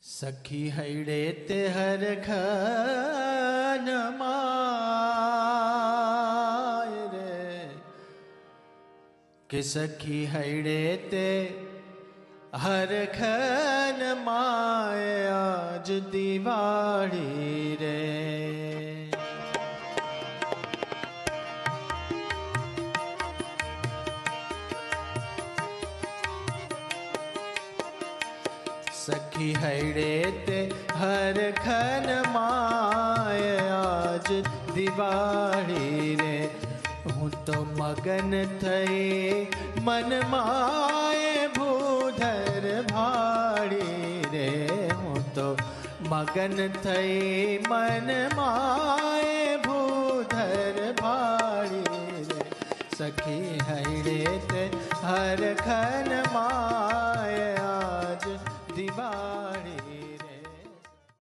सखी हैड़े ते हर खन माय रे कि सखी हैड़े ते हर खन माय आज दिवाली रे। सखी हैड़े ते हर खन माय आज दिवाली रे। हूँ तो मगन थई मन माय भूधर भाड़ी रे। हूँ तो मगन थई मन माय भूधर भाड़ी रे। सखी हैड़े ते हर खन माय आज दिवाली।